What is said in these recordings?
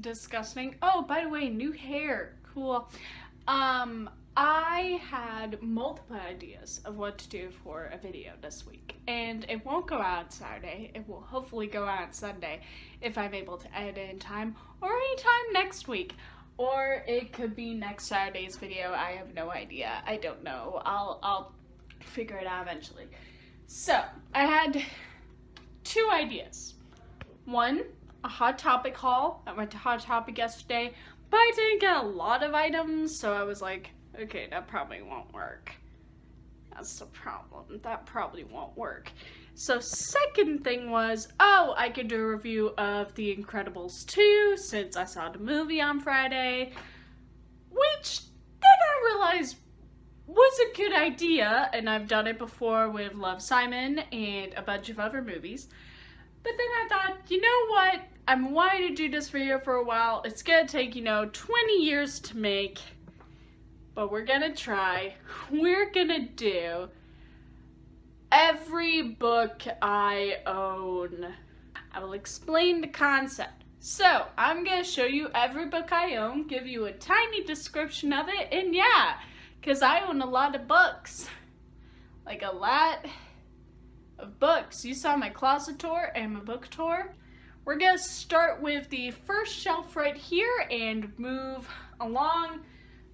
disgusting. Oh, by the way, new hair. Cool. I had multiple ideas of what to do for a video this week, and it won't go out Saturday. It will hopefully go out Sunday if I'm able to edit it in time, or anytime next week. Or it could be next Saturday's video. I have no idea. I don't know. I'll figure it out eventually. So, I had two ideas. One, a Hot Topic haul. I went to Hot Topic yesterday, but I didn't get a lot of items, so I was like, okay, that probably won't work. That's the problem. That probably won't work. So second thing was, I could do a review of The Incredibles 2 since I saw the movie on Friday, which then I realized was a good idea, and I've done it before with Love, Simon and a bunch of other movies. But then I thought, you know what? I've been wanting to do this video for a while. It's gonna take, 20 years to make. But we're gonna try. We're gonna do every book I own. I will explain the concept. So, I'm gonna show you every book I own, give you a tiny description of it, and yeah, because I own a lot of books. Like a lot of books. You saw my closet tour and my book tour. We're gonna start with the first shelf right here and move along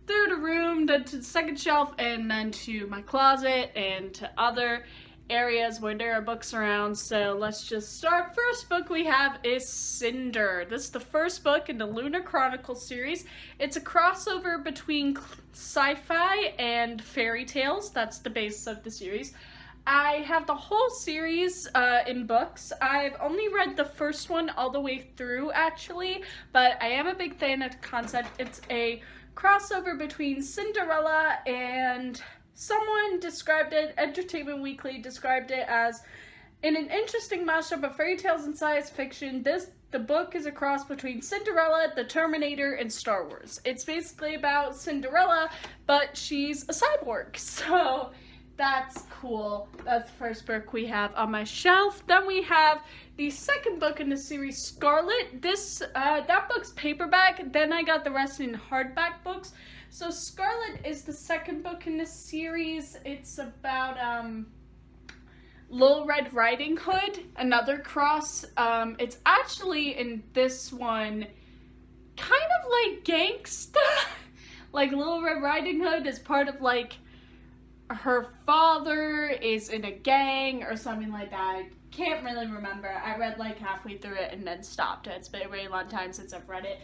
through the room, then to the second shelf, and then to my closet and to other areas where there are books around. So let's just start. First book we have is Cinder. This is the first book in the Lunar Chronicles series. It's a crossover between sci-fi and fairy tales. That's the basis of the series. I have the whole series in books. I've only read the first one all the way through, actually, but I am a big fan of the concept. It's a crossover between Cinderella and someone described it, Entertainment Weekly described it as, in an interesting mashup of fairy tales and science fiction, the book is a cross between Cinderella, The Terminator, and Star Wars. It's basically about Cinderella, but she's a cyborg, so that's cool. That's the first book we have on my shelf. Then we have the second book in the series, Scarlet. That book's paperback. Then I got the rest in hardback books. So Scarlet is the second book in the series. It's about Little Red Riding Hood, another cross. It's actually in this one kind of like gangsta. Like Little Red Riding Hood is part of like her father is in a gang or something like that. I can't really remember. I read like halfway through it and then stopped. It's been a very long time since I've read it.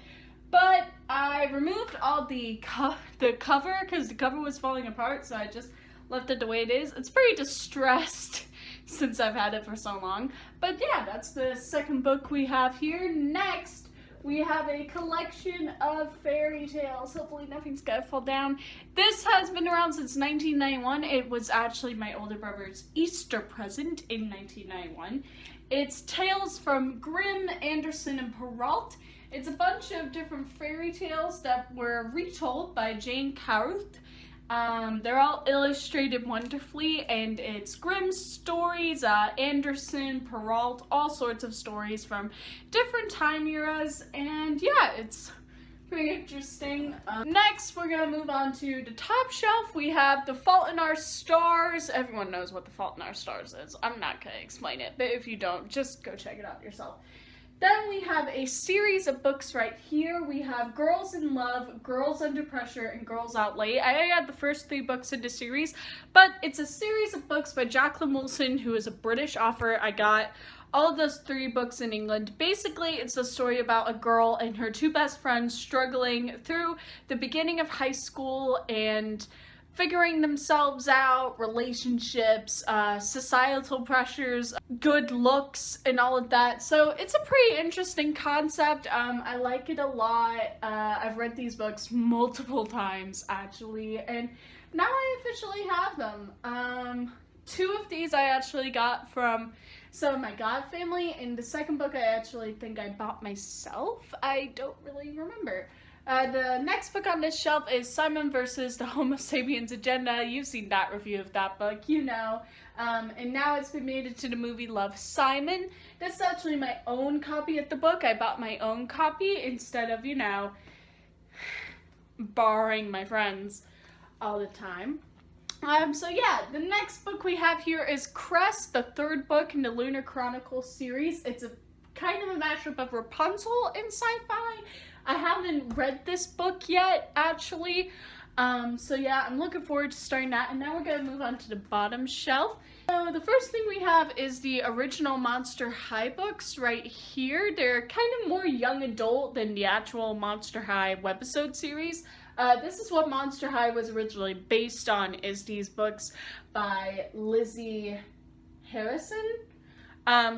But I removed all the cover because the cover was falling apart, so I just left it the way it is. It's pretty distressed since I've had it for so long. But yeah, that's the second book we have here. Next, we have a collection of fairy tales. Hopefully nothing's gonna fall down. This has been around since 1991. It was actually my older brother's Easter present in 1991. It's tales from Grimm, Anderson, and Perrault. It's a bunch of different fairy tales that were retold by Jane Carruth. They're all illustrated wonderfully, and it's Grimm's stories, Anderson, Perrault, all sorts of stories from different time eras, and yeah, it's pretty interesting. Next, we're gonna move on to the top shelf. We have The Fault in Our Stars. Everyone knows what The Fault in Our Stars is. I'm not gonna explain it, but if you don't, just go check it out yourself. Then we have a series of books right here. We have Girls in Love, Girls Under Pressure, and Girls Out Late. I had the first 3 books in the series, but it's a series of books by Jacqueline Wilson, who is a British author. I got all of those 3 books in England. Basically, it's a story about a girl and her 2 best friends struggling through the beginning of high school and figuring themselves out, relationships, societal pressures, good looks, and all of that. So it's a pretty interesting concept. I like it a lot. I've read these books multiple times, actually, and now I officially have them. 2 of these I actually got from some of my god family, and the second book I actually think I bought myself. I don't really remember. The next book on this shelf is Simon versus the Homo Sapiens Agenda. You've seen that review of that book, you know. And now it's been made into the movie Love, Simon. This is actually my own copy of the book. I bought my own copy instead of, you know, borrowing my friends all the time. So yeah, the next book we have here is Crest, the third book in the Lunar Chronicles series. It's a kind of a mashup of Rapunzel and sci-fi. I haven't read this book yet, actually. So yeah, I'm looking forward to starting that. And now we're going to move on to the bottom shelf. So the first thing we have is the original Monster High books right here. They're kind of more young adult than the actual Monster High webisode series. This is what Monster High was originally based on, is these books by Lizzie Harrison.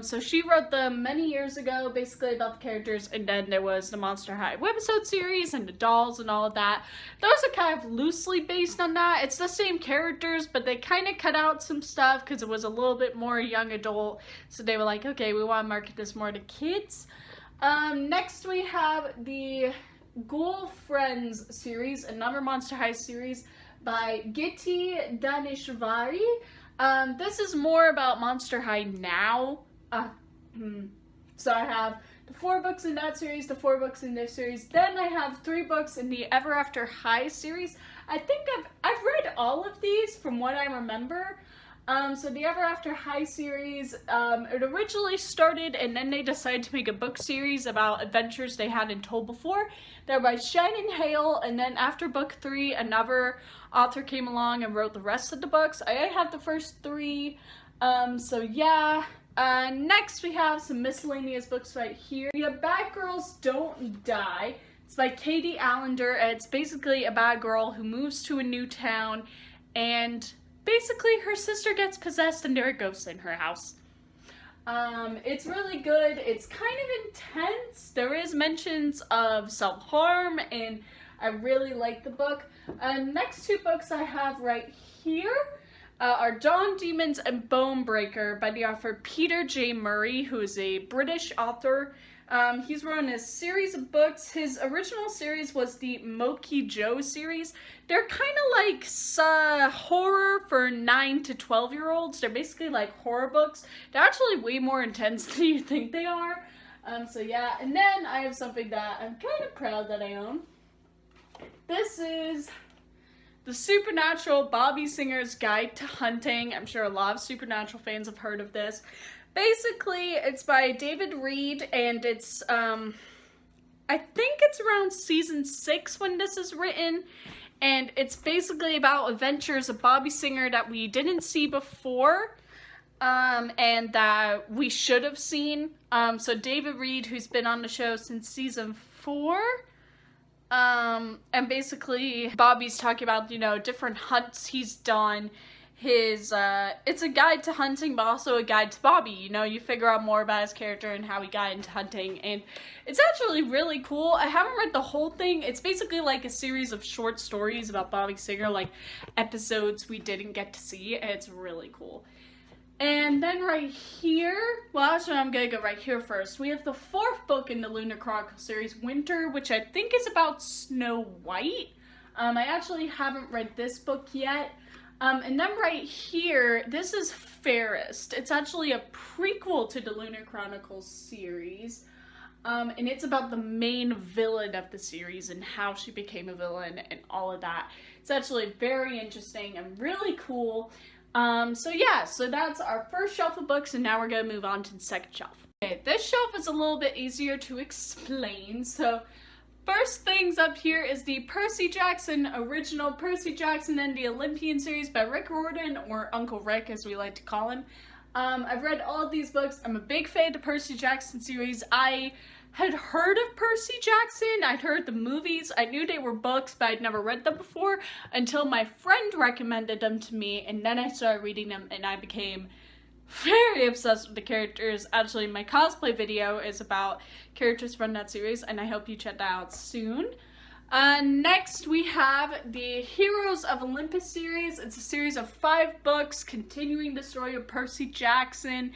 So she wrote them many years ago, basically about the characters, and then there was the Monster High webisode series and the dolls and all of that. Those are kind of loosely based on that. It's the same characters, but they kind of cut out some stuff because it was a little bit more young adult. So they were like, okay, we want to market this more to kids. Next we have the Ghoul Friends series, another Monster High series by Giti Daneshvari. This is more about Monster High now. So I have the 4 books in that series, the 4 books in this series. Then I have 3 books in the Ever After High series. I think I've read all of these from what I remember. So the Ever After High series, it originally started and then they decided to make a book series about adventures they hadn't told before. They're by Shannon Hale, and then after book 3, another author came along and wrote the rest of the books. I have the first 3, so yeah. Next we have some miscellaneous books right here. We have Bad Girls Don't Die. It's by Katie Allender, and it's basically a bad girl who moves to a new town, and basically her sister gets possessed and there are ghosts in her house. It's really good. It's kind of intense. There is mentions of self-harm, and I really like the book. Next 2 books I have right here are Dawn, Demons, and Bonebreaker by the author Peter J. Murray, who is a British author. He's written a series of books. His original series was the Moki Joe series. They're kind of like horror for 9 to 12-year-olds. They're basically like horror books. They're actually way more intense than you think they are. So yeah, and then I have something that I'm kind of proud that I own. This is The Supernatural Bobby Singer's Guide to Hunting. I'm sure a lot of Supernatural fans have heard of this. Basically, it's by David Reed, and it's, I think it's around season 6 when this is written, and it's basically about adventures of Bobby Singer that we didn't see before, and that we should have seen. So David Reed, who's been on the show since season 4, and basically Bobby's talking about, you know, different hunts he's done. It's a guide to hunting, but also a guide to Bobby. You know, you figure out more about his character and how he got into hunting, and it's actually really cool. I haven't read the whole thing. It's basically like a series of short stories about Bobby Singer, like episodes we didn't get to see, and it's really cool. And then right here, well, actually I'm gonna go right here first. We have the 4th book in the Lunar Chronicles series, Winter, which I think is about Snow White. I actually haven't read this book yet. And then right here, this is Fairest. It's actually a prequel to the Lunar Chronicles series. And it's about the main villain of the series and how she became a villain and all of that. It's actually very interesting and really cool. So yeah, so that's our first shelf of books, and now we're gonna move on to the second shelf. Okay, this shelf is a little bit easier to explain, so first things up here is the Percy Jackson original, Percy Jackson and the Olympian series by Rick Riordan, or Uncle Rick as we like to call him. I've read all of these books. I'm a big fan of the Percy Jackson series. I had heard of Percy Jackson. I'd heard the movies. I knew they were books, but I'd never read them before until my friend recommended them to me, and then I started reading them and I became very obsessed with the characters. Actually, my cosplay video is about characters from that series, and I hope you check that out soon. Next, we have the Heroes of Olympus series. It's a series of 5 books continuing the story of Percy Jackson.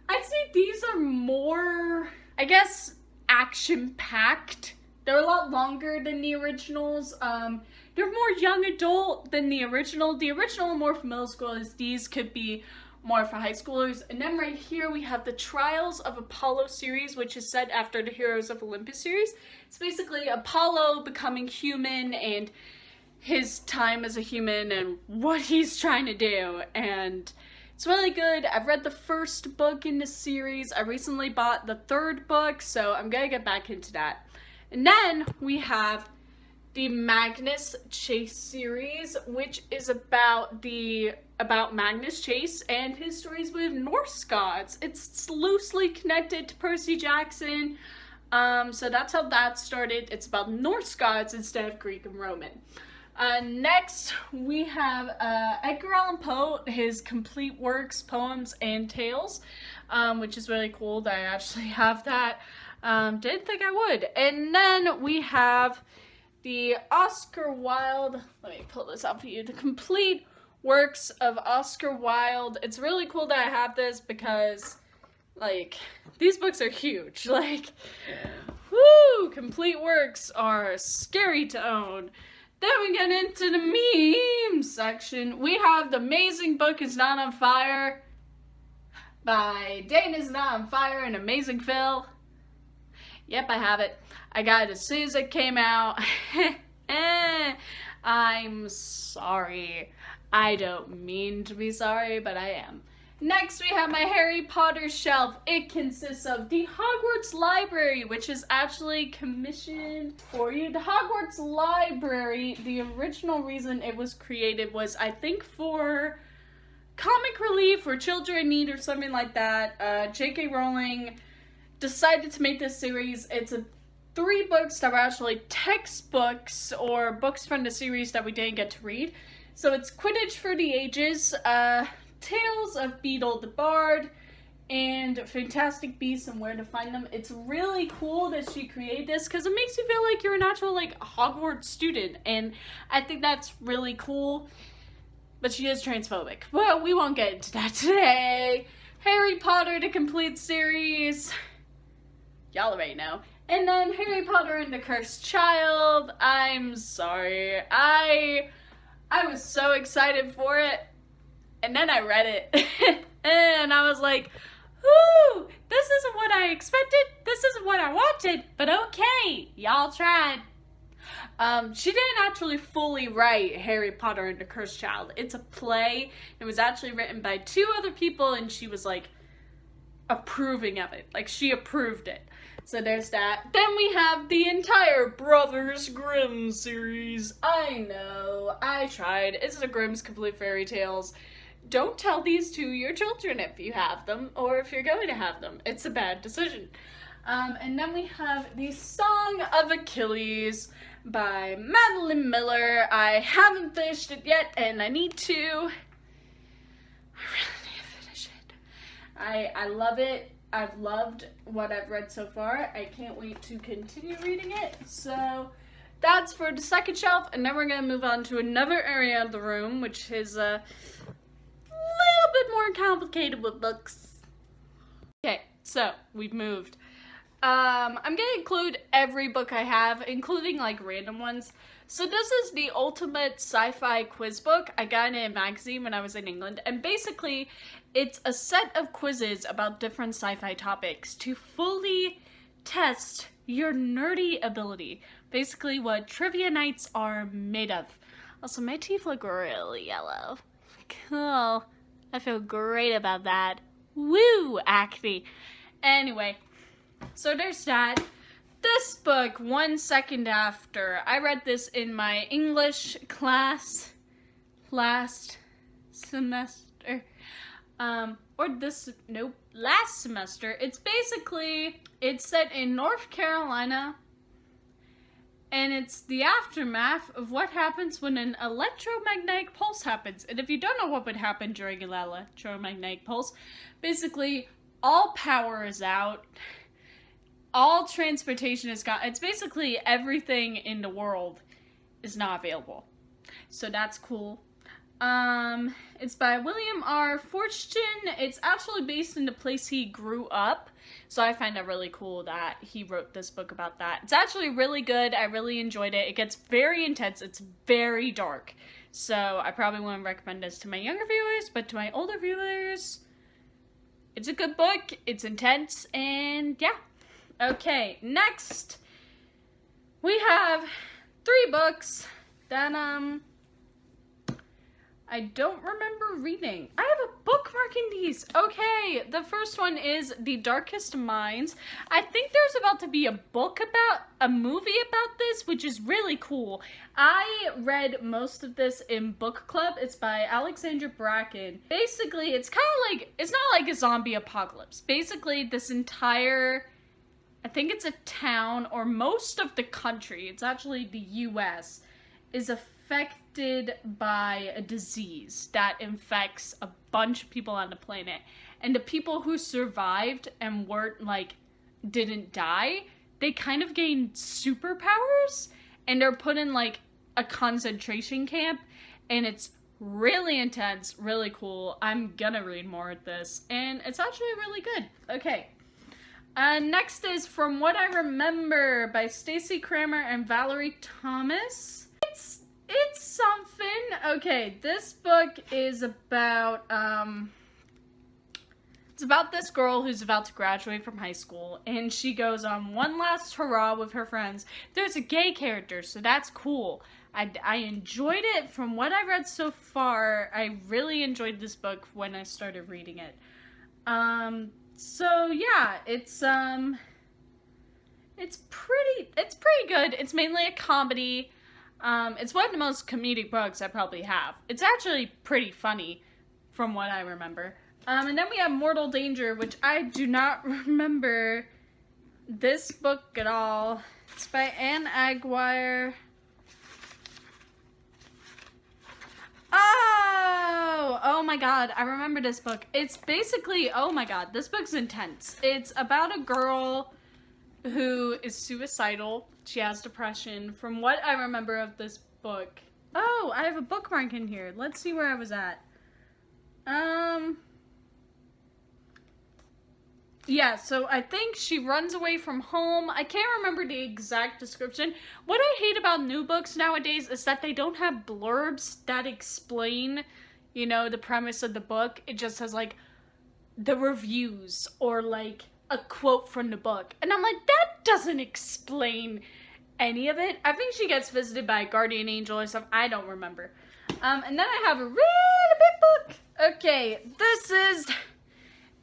I'd say these are more, I guess, action-packed They're a lot longer than the originals. They're more young adult than the original. The original are more for middle schoolers. These could be more for high schoolers. And then right here we have the Trials of Apollo series, which is set after the Heroes of Olympus series. It's basically Apollo becoming human and his time as a human and what he's trying to do. And it's really good. I've read the first book in the series. I recently bought the third book, so I'm gonna get back into that. And then we have the Magnus Chase series, which is about Magnus Chase and his stories with Norse gods. It's loosely connected to Percy Jackson, so that's how that started. It's about Norse gods instead of Greek and Roman. Next, we have Edgar Allan Poe, his complete works, poems, and tales, which is really cool that I actually have that. Didn't think I would. And then we have the Oscar Wilde, let me pull this up for you, the complete works of Oscar Wilde. It's really cool that I have this because, like, these books are huge. Like, woo, complete works are scary to own. Then we get into the meme section. We have The Amazing Book Is Not on Fire by Dana's Not on Fire and Amazing Phil. Yep, I have it. I got it as soon as it came out. I'm sorry. I don't mean to be sorry, but I am. Next, we have my Harry Potter shelf. It consists of the Hogwarts Library, which is actually commissioned for you. The Hogwarts Library, the original reason it was created was, I think, for comic relief or children in need or something like that. J.K. Rowling decided to make this series. It's 3 books that were actually textbooks or books from the series that we didn't get to read. So it's Quidditch for the Ages, Tales of Beedle the Bard, and Fantastic Beasts and Where to Find Them. It's really cool that she created this because it makes you feel like you're an actual, like, Hogwarts student, and I think that's really cool, but she is transphobic. Well, we won't get into that today. Harry Potter, the complete series. Y'all already know. And then Harry Potter and the Cursed Child. I'm sorry. I was so excited for it. And then I read it. And I was like, ooh, this isn't what I expected. This isn't what I wanted. But okay, y'all tried. She didn't actually fully write Harry Potter and the Cursed Child. It's a play. It was actually written by 2 other people, and she was like approving of it. Like, she approved it. So there's that. Then we have the entire Brothers Grimm series. I know, I tried. It's the Grimm's Complete Fairy Tales. Don't tell these to your children if you have them, or if you're going to have them. It's a bad decision. And then we have the Song of Achilles by Madeline Miller. I haven't finished it yet, and I need to. I really need to finish it. I love it. I've loved what I've read so far. I can't wait to continue reading it. So that's for the second shelf, and then we're going to move on to another area of the room, which is a little bit more complicated with books. Okay, so we've moved. I'm gonna include every book I have, including like random ones. So this is the ultimate sci-fi quiz book. I got it in a magazine when I was in England, and basically it's a set of quizzes about different sci-fi topics to fully test your nerdy ability. Basically what trivia nights are made of. Also, my teeth look really yellow. Cool. I feel great about that. Woo, acne. Anyway, so there's that. This book, 1 Second After. I read this in my English class last semester. Last semester. It's set in North Carolina. And it's the aftermath of what happens when an electromagnetic pulse happens. And if you don't know what would happen during an electromagnetic pulse, basically all power is out, all transportation is gone. It's basically everything in the world is not available. So that's cool. It's by William R. Forstchen. It's actually based in the place he grew up, so I find that really cool that he wrote this book about that. It's actually really good. I really enjoyed it. It gets very intense. It's very dark, so I probably wouldn't recommend this to my younger viewers, but to my older viewers, it's a good book. It's intense, and yeah. Okay, next we have 3 books that, I don't remember reading. I have a bookmark in these. Okay, the first one is The Darkest Minds. I think there's about to be a movie about this, which is really cool. I read most of this in book club. It's by Alexandra Bracken. Basically, it's kind of like, it's not like a zombie apocalypse. Basically, this entire, I think it's a town, or most of the country, it's actually the US, is affected by a disease that infects a bunch of people on the planet. And the people who survived and weren't, like, didn't die, they kind of gained superpowers, and they're put in, like, a concentration camp, and it's really intense, really cool. I'm gonna read more of this, and it's actually really good. Okay. Next is From What I Remember by Stacey Kramer and Valerie Thomas. It's something. Okay, this book is about, it's about this girl who's about to graduate from high school, and she goes on one last hurrah with her friends. There's a gay character, so that's cool. I enjoyed it. From what I read so far, I really enjoyed this book when I started reading it. So yeah, it's pretty good. It's mainly a comedy. It's one of the most comedic books I probably have. It's actually pretty funny, from what I remember. And then we have Mortal Danger, which I do not remember this book at all. It's by Anne Aguirre. Oh my god, I remember this book. It's basically, oh my god, this book's intense. It's about a girl who is suicidal. She has depression. From what I remember of this book. Oh, I have a bookmark in here. Let's see where I was at. Yeah, so I think she runs away from home. I can't remember the exact description. What I hate about new books nowadays is that they don't have blurbs that explain, you know, the premise of the book. It just has, like, the reviews or, like, a quote from the book. And I'm like, that doesn't explain any of it. I think she gets visited by a guardian angel or something. I don't remember. And then I have a really big book. Okay, this is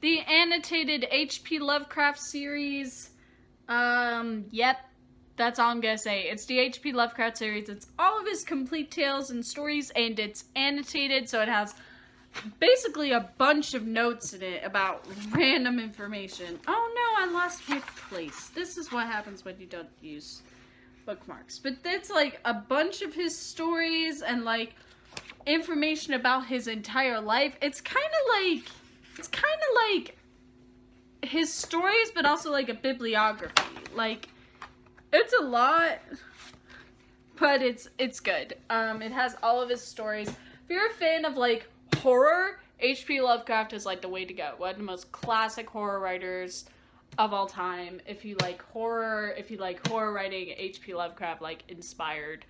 the annotated H.P. Lovecraft series. Yep, that's all I'm gonna say. It's the H.P. Lovecraft series. It's all of his complete tales and stories, and it's annotated, so it has basically a bunch of notes in it about random information. Oh no, I lost my place. This is what happens when you don't use bookmarks. But it's like a bunch of his stories and like information about his entire life. It's kind of like his stories, but also like a bibliography. Like, it's a lot, but it's good. It has all of his stories. If you're a fan of like horror, H.P. Lovecraft is like the way to go. One of the most classic horror writers of all time. If you like horror writing, H.P. Lovecraft like inspired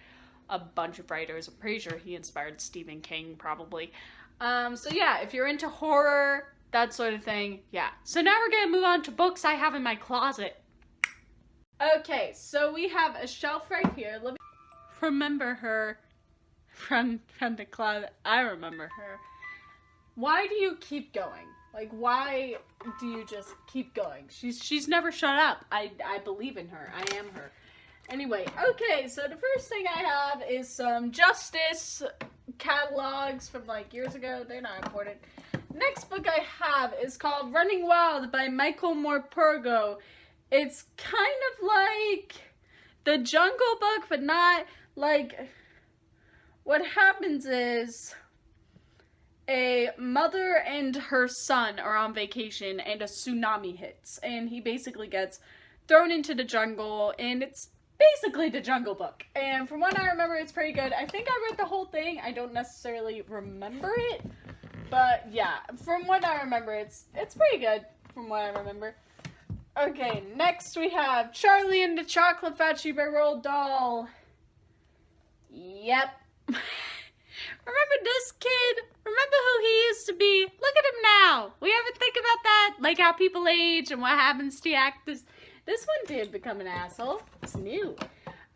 a bunch of writers. I'm pretty sure he inspired Stephen King probably. So yeah, if you're into horror, that sort of thing, yeah. So now we're gonna move on to books I have in my closet. Okay, so we have a shelf right here. Let me remember her from the closet. I remember her. Why do you keep going? Like, why do you just keep going? She's never shut up. I believe in her. I am her. Anyway, okay, so the first thing I have is some Justice catalogs from like years ago. They're not important. Next book I have is called Running Wild by Michael Morpurgo. It's kind of like the Jungle Book, but not like... What happens is a mother and her son are on vacation and a tsunami hits, and he basically gets thrown into the jungle, and it's basically the Jungle Book. And from what I remember, it's pretty good. I think I read the whole thing. I don't necessarily remember it. But yeah, from what I remember, it's pretty good from what I remember. Okay, next we have Charlie and the Chocolate Factory by Roald Dahl. Yep. Remember this kid? Remember who he used to be? Look at him now. We ever think about that? Like how people age and what happens to actors. This one did become an asshole. It's new.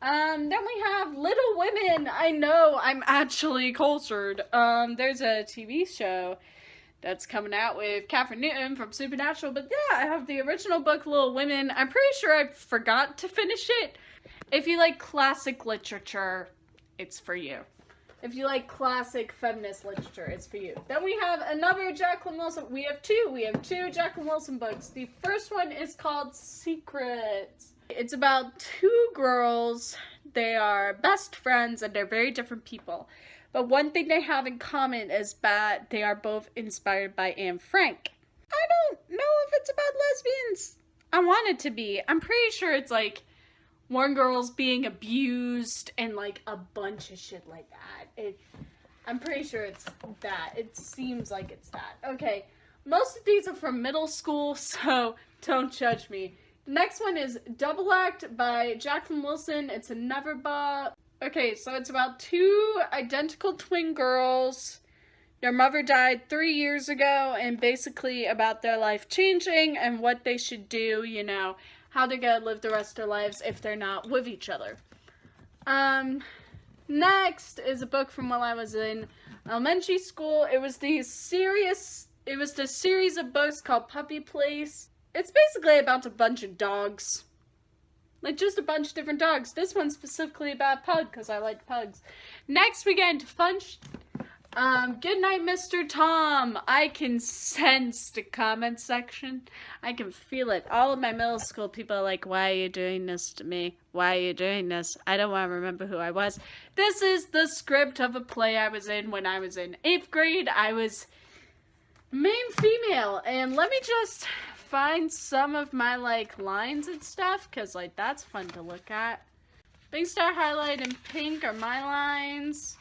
Then we have Little Women. I know, I'm actually cultured. There's a TV show that's coming out with Katherine Newton from Supernatural. But yeah, I have the original book, Little Women. I'm pretty sure I forgot to finish it. If you like classic literature, it's for you. If you like classic feminist literature, it's for you. Then we have another Jacqueline Wilson. We have two Jacqueline Wilson books. The first one is called Secrets. It's about two girls. They are best friends and they're very different people. But one thing they have in common is that they are both inspired by Anne Frank. I don't know if it's about lesbians. I want it to be. I'm pretty sure it's like one girl's being abused and like a bunch of shit like that. I'm pretty sure it's that. It seems like it's that. Okay, most of these are from middle school, so don't judge me. The next one is Double Act by Jacqueline Wilson. It's a never bought. Okay, so it's about two identical twin girls. Their mother died 3 years ago, and basically about their life changing and what they should do, you know, how they're gonna live the rest of their lives if they're not with each other. Next is a book from while I was in elementary school. It was the series of books called Puppy Place. It's basically about a bunch of dogs. Like, just a bunch of different dogs. This one's specifically about Pug, because I like pugs. Next, we get into fun Good Night, Mr. Tom. I can sense the comment section. I can feel it. All of my middle school people are like, why are you doing this to me? Why are you doing this? I don't want to remember who I was. This is the script of a play I was in when I was in 8th grade. I was main female. And let me just find some of my, like, lines and stuff, because, like, that's fun to look at. Big Star Highlight in pink are my lines.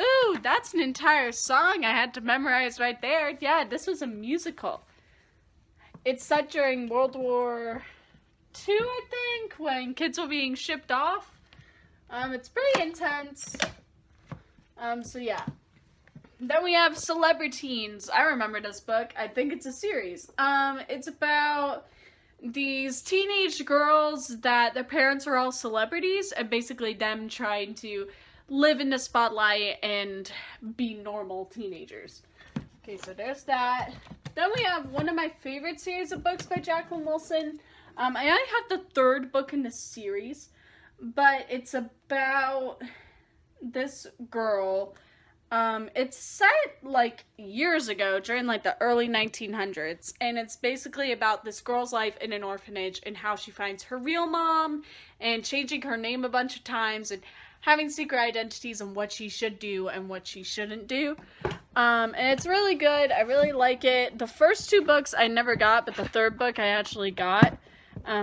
Ooh, that's an entire song I had to memorize right there. Yeah, this was a musical. It's set during World War II, I think, when kids were being shipped off. It's pretty intense. So yeah. Then we have Celebriteens. I remember this book. I think it's a series. It's about these teenage girls that their parents are all celebrities, and basically them trying to live in the spotlight and be normal teenagers. Okay, so there's that. Then we have one of my favorite series of books by Jacqueline Wilson. I only have the third book in the series, but it's about this girl. It's set like years ago during like the early 1900s, and it's basically about this girl's life in an orphanage and how she finds her real mom and changing her name a bunch of times and having secret identities and what she should do and what she shouldn't do. And it's really good. I really like it. The first two books I never got, but the third book I actually got.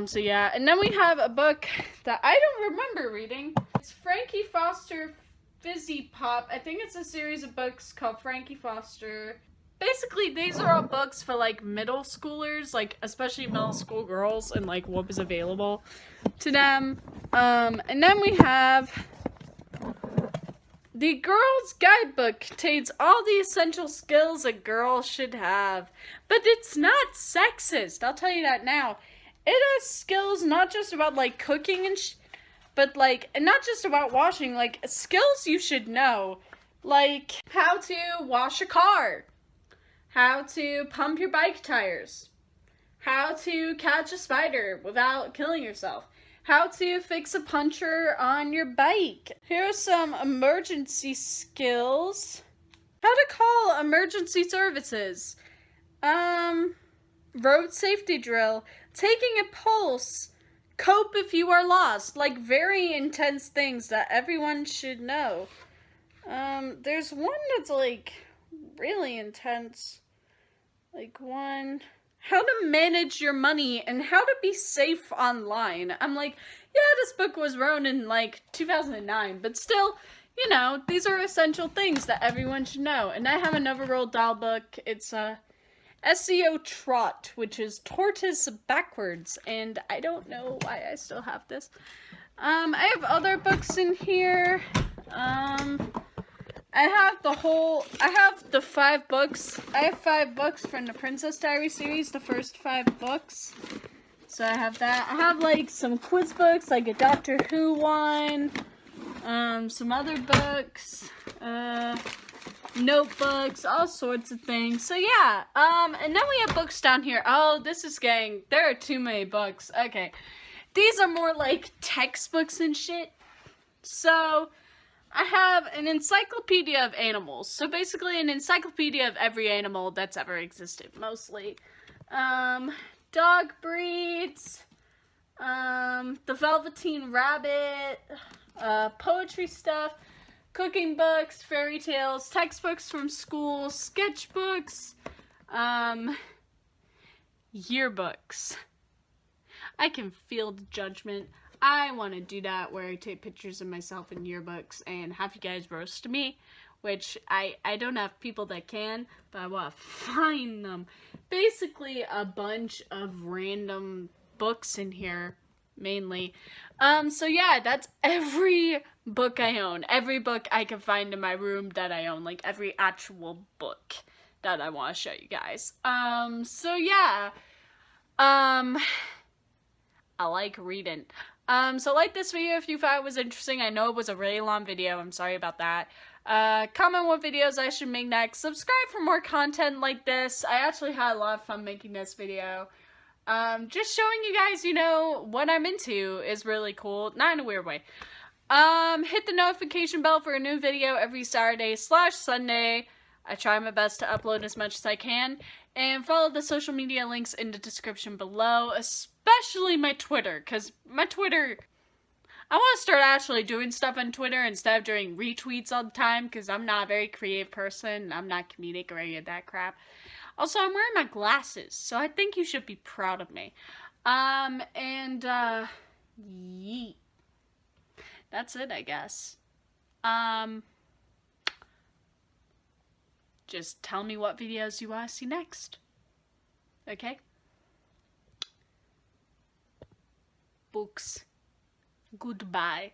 So yeah. And then we have a book that I don't remember reading. It's Frankie Foster Fizzy Pop. I think it's a series of books called Frankie Foster. Basically, these are all books for, like, middle schoolers, like, especially middle school girls, and, like, what was available to them. And then we have the Girl's Guidebook. Contains all the essential skills a girl should have. But it's not sexist, I'll tell you that now. It has skills not just about, like, cooking and but, like, and not just about washing, like, skills you should know. Like, how to wash a car. How to pump your bike tires. How to catch a spider without killing yourself. How to fix a puncture on your bike. Here are some emergency skills. How to call emergency services. Road safety drill. Taking a pulse. Cope if you are lost. Like, very intense things that everyone should know. There's one that's, like, really intense. Like, one, how to manage your money and how to be safe online. I'm like, Yeah, this book was written in like 2009, but still, you know, these are essential things that everyone should know. And I have another Roald Dahl book. It's SEO Trot, which is tortoise backwards, and I don't know why I still have this. I have other books in here. I have the 5 books. I have 5 books from the Princess Diary series, the first 5 books. So I have that. I have like some quiz books, like a Doctor Who one, some other books, notebooks, all sorts of things. So yeah, and then we have books down here. Oh, this is getting, there are too many books. Okay, these are more like textbooks and shit. So I have an encyclopedia of animals. So basically an encyclopedia of every animal that's ever existed, mostly. Dog breeds, the Velveteen Rabbit, poetry stuff, cooking books, fairy tales, textbooks from school, sketchbooks, yearbooks. I can feel the judgment. I want to do that where I take pictures of myself in yearbooks and have you guys roast me, which I don't have people that can, but I want to find them. Basically a bunch of random books in here, mainly. So yeah, that's every book I own. Every book I can find in my room that I own, like every actual book that I want to show you guys. So yeah, I like reading. So like this video if you thought it was interesting. I know it was a really long video. I'm sorry about that. Comment what videos I should make next. Subscribe for more content like this. I actually had a lot of fun making this video. Just showing you guys, you know, what I'm into is really cool. Not in a weird way. Hit the notification bell for a new video every Saturday/Sunday. I try my best to upload as much as I can. And follow the social media links in the description below, especially my Twitter, because my Twitter, I want to start actually doing stuff on Twitter instead of doing retweets all the time, because I'm not a very creative person, I'm not comedic or any of that crap. Also, I'm wearing my glasses, so I think you should be proud of me. Yeet. That's it, I guess. Just tell me what videos you want to see next. Okay? Books. Goodbye.